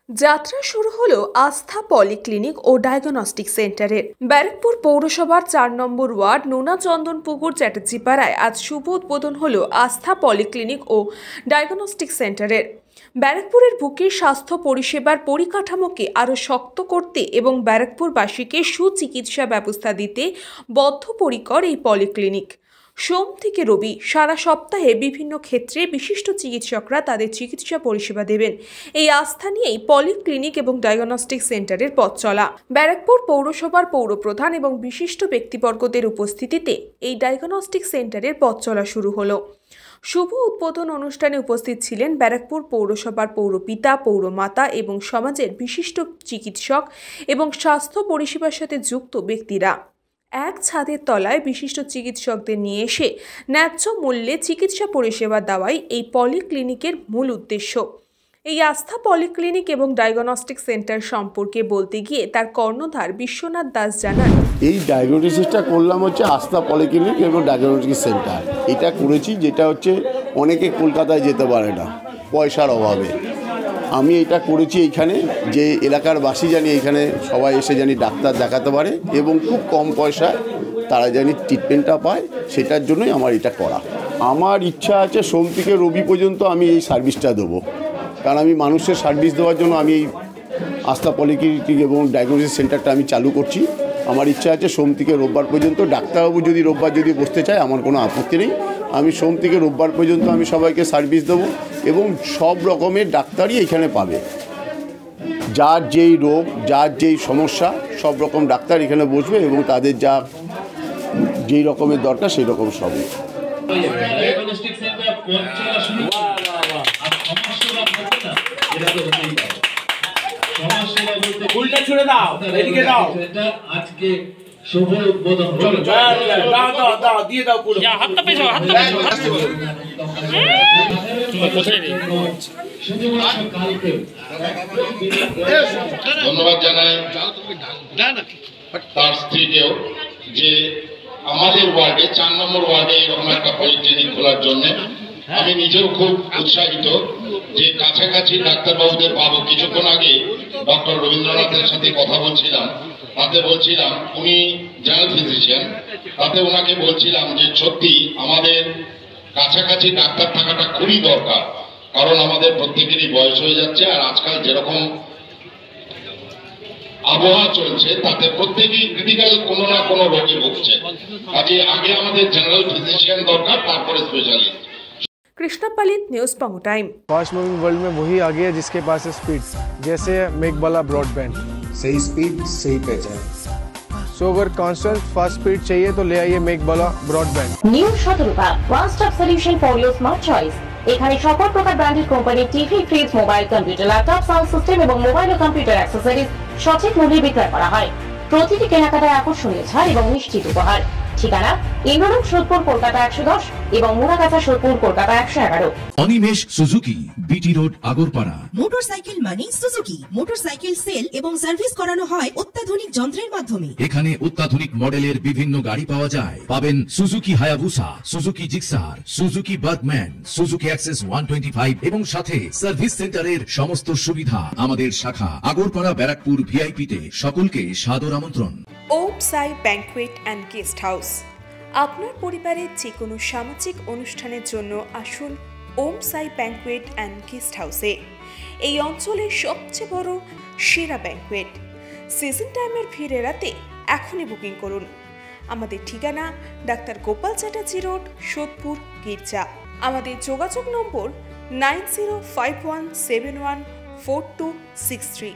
যাত্রা শুরু হলো আস্থা পলিক্লিনিক ও ডায়াগনস্টিক সেন্টারের। ব্যারাকপুর পৌরসভার ৪ নম্বর ওয়ার্ড নোনা চন্দনপুকুর চ্যাটার্জিপাড়ায় আজ শুভ উদ্বোধন হলো আস্থা পলিক্লিনিক ও ডায়াগনস্টিক সেন্টারের। ব্যারাকপুরের বুকে স্বাস্থ্য পরিষেবার পরিকাঠামোকে আরও শক্ত করতে এবং ব্যারাকপুরবাসীকে সুচিকিৎসা ব্যবস্থা দিতে বদ্ধপরিকর এই পলিক্লিনিক। সোম থেকে রবি সারা সপ্তাহে বিভিন্ন ক্ষেত্রে বিশিষ্ট চিকিৎসকরা তাদের চিকিৎসা পরিষেবা দেবেন। এই আস্থা নিয়েই পলিক্লিনিক এবং ডায়াগনস্টিক সেন্টারের পথ চলা। ব্যারাকপুর পৌরসভার পৌরপ্রধান এবং বিশিষ্ট ব্যক্তিবর্গদের উপস্থিতিতে এই ডায়াগনস্টিক সেন্টারের পথ চলা শুরু হলো। শুভ উদ্বোধন অনুষ্ঠানে উপস্থিত ছিলেন ব্যারাকপুর পৌরসভার পৌরপিতা, পৌরমাতা এবং সমাজের বিশিষ্ট চিকিৎসক এবং স্বাস্থ্য পরিষেবার সাথে যুক্ত ব্যক্তিরা। এক ছাদের তলায় বিশিষ্ট চিকিৎসকদের নিয়ে এসে ন্যায্য মূল্যে চিকিৎসা পরিষেবা দেওয়াই এই পলিক্লিনিকের মূল উদ্দেশ্য। এই আস্থা পলিক্লিনিক এবং ডায়াগনস্টিক সেন্টার সম্পর্কে বলতে গিয়ে তার কর্ণধার বিশ্বনাথ দাস জানান, এই ডায়াগনোসিসটা করলাম হচ্ছে আস্থা পলিক্লিনিক এবং ডায়াগনস্টিক সেন্টার। এটা করেছি যেটা হচ্ছে অনেকে কলকাতায় যেতে পারে না পয়সার অভাবে। আমি এটা করেছি এইখানে যে এলাকার বাসী জানি এইখানে সবাই এসে জানি ডাক্তার দেখাতে পারে এবং খুব কম পয়সায় তারা জানি ট্রিটমেন্টটা পায়, সেটার জন্যই আমার এটা করা। আমার ইচ্ছা আছে সোম থেকে রবি পর্যন্ত আমি এই সার্ভিসটা দেবো, কারণ আমি মানুষের সার্ভিস দেওয়ার জন্য আমি এই আস্থা পলিক্লিনিক এবং ডায়াগনোসিস সেন্টারটা আমি চালু করছি। আমার ইচ্ছা আছে সোম থেকে রোববার পর্যন্ত ডাক্তারবাবু যদি রোববার যদি বসতে চায় আমার কোনো আপত্তি নেই। আমি সোম থেকে রোববার পর্যন্ত আমি সবাইকে সার্ভিস দেবো এবং সব রকমের ডাক্তারই এখানে পাবে। যার যেই রোগ, যার যেই সমস্যা, সব রকম ডাক্তার এখানে বসবে এবং তাদের যা যেই রকমের দরকার সেই রকম সবই। আজকে শুভ উদ্বোধন হলো। দাও দিয়ে দাও পুরো হাতটা পেছো কোথায় নেই। ধন্যবাদ জানাই তার স্ত্রীকেও যে আমাদের ওয়ার্ডে ৪ নম্বর ওয়ার্ডে এরকম একটা পলিক্লিনিক খোলার জন্য। আমি নিজেও খুব উৎসাহিত যে কাছাকাছি ডাক্তারবাবুদের পাবো। কিছুক্ষণ আগে ডক্টর রবীন্দ্রনাথের সাথে কথা বলছিলাম, তাতে বলছিলাম উনি জেনারেল ফিজিশিয়ান, তাতে ওনাকে বলছিলাম যে সত্যি আমাদের কাছাকাছি ডাক্তার থাকাটা খুবই দরকার, কারণ আমাদের প্রত্যেকেরই বয়স হয়ে যাচ্ছে আর আজকাল যেরকম আবহাওয়া চলছে তাতে প্রত্যেকেই ক্রিটিক্যাল কোনো না কোনো রোগে ভুগছে। কাজে আগে আমাদের জেনারেল ফিজিশিয়ান দরকার, তারপরে স্পেশালিস্ট। कृष्णा पलित, न्यूज़ पंगु टाइम। फास्ट मूविंग वर्ल्ड में वही आगे है जिसके पास है स्पीड, जैसे मेघबाला ब्रॉडबैंड। सही स्पीड सही पहचान। सो अगर कांस्टेंट फास्ट स्पीड चाहिए तो ले आइए Meghbala broadband. New Shatarupa one stop solution for your smart choice. এখানে সকল প্রকার ব্র্যান্ডেড কোম্পানির TV, fridge, mobile, computer, laptop, sound system এবং মোবাইল ও কম্পিউটার অ্যাক্সেসরিজ সঠিক মূল্যে বিক্রয় করা হয়। প্রতিটি কেনাকাটায় আকর্ষণীয় ছাড় এবং নিশ্চিত উপহার। ঠিকানা ইন্দ্রনগর, সোদপুর, কলকাতা ১১০ এবং Muragachha, Sodepur, Kolkata ১১১। Animesh Suzuki, BT road, Agarpara. Motorcycle মানে সুজুকি। মোটরসাইকেল সেল এবং সার্ভিস করানো হয় অত্যাধুনিক যন্ত্রের মাধ্যমে। এখানে অত্যাধুনিক মডেলের বিভিন্ন গাড়ি পাওয়া যায়। পাবেন Suzuki Hayabusa, Suzuki Gixxer, Suzuki Bergman, Suzuki access 125 এবং সাথে সার্ভিস সেন্টারের সমস্ত সুবিধা। আমাদের শাখা আগরপাড়া, ব্যারাকপুর ভিআইপি তে সকলকে সাদর আমন্ত্রণ। ওম সাই ব্যাংকুয়েট অ্যান্ড গেস্ট হাউস। আপনার পরিবারের যে কোনো সামাজিক অনুষ্ঠানের জন্য আসুন ওম সাই ব্যাংকুয়েট অ্যান্ড গেস্ট হাউসে। এই অঞ্চলের সবচেয়ে বড় সেরা ব্যাংকুয়েট। সিজন টাইমের ভিড় এড়াতে এখনই বুকিং করুন। আমাদের ঠিকানা ডাক্তার গোপাল চ্যাটার্জি রোড, সোদপুর, গির্জা। আমাদের যোগাযোগ নম্বর 9051714263।